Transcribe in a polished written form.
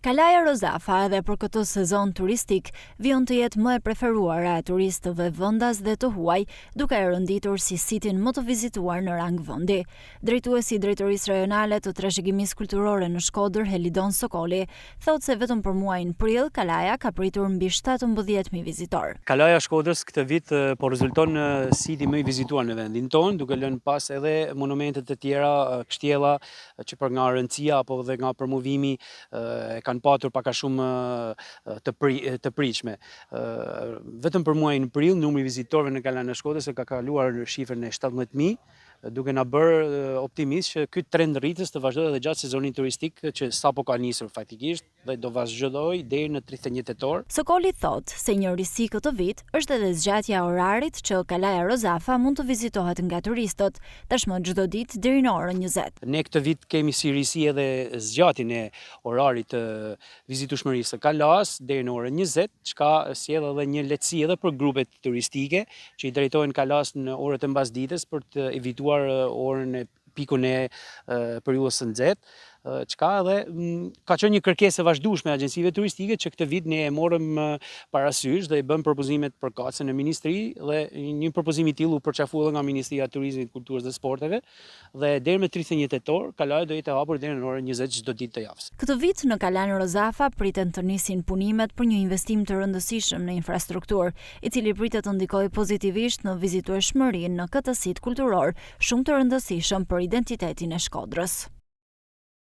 Kalaja Rozafa edhe për këtë sezon turistik vion të jetë më e preferuara e turistëve vendas dhe të huaj, duke e rënditur si sitin më të vizituar në rang vendi. Drejtuesi i Drejtorisë Rajonale të Trashëgimisë Kulturore në Shkodër, Helidon Sokoli, thotë se vetëm për muajin prill Kalaja ka pritur mbi 17.000 vizitor. Kalaja Shkodrës këtë vit po rezulton siti më i vizituar në vendin tonë, duke lënë pas edhe monumentet e tjera, kështjella që për nga rëndësia apo dhe nga promovimi kanë patur pak a shumë të pritshme. Vetëm për muajin prill, numri i vizitorëve në Kalajën e Shkodrës ka kaluar shifrën e 17.000, duke na bërë optimist që ky trend rritës të vazhdojë edhe gjatë sezonit turistik që sapo ka nisur faktikisht dhe do vazhdojë deri në 31 tetor. Sokoli thotë se një risi këtë vit është edhe zgjatja e orarit që Kalaja Rozafa mund të vizitohet nga turistët, tashmë çdo ditë deri në orën 20. Ne këtë vit kemi si risi edhe zgjatjen e orarit të vizitueshmërisë së Kalajës deri në orën 20, çka sjell edhe një lehtësi edhe për grupet turistike që i drejtohen Kalajës në orët e mbasdites për të evituar orën e pikun e periudhës së nxehtë, çka edhe ka qenë një kërkesë e vazhdueshme e agjencive turistike që këtë vit ne e morëm parasysh dhe i bëm propozimet përkatëse në ministri dhe një propozim i tillë u përqafua edhe nga Ministria e Turizmit, Kulturës dhe Sporteve dhe deri më 31 tetor Kalaja do jetë e hapur deri në orën 20 çdo ditë të javës. Këtë vit në Kalajën Rozafa priten të nisin punimet për një investim të rëndësishëm në infrastrukturë, i cili pritet të ndikojë pozitivisht në vizitueshmërinë në këtë sit kulturor shumë të rëndësishëm për identitetin e Shkodrës.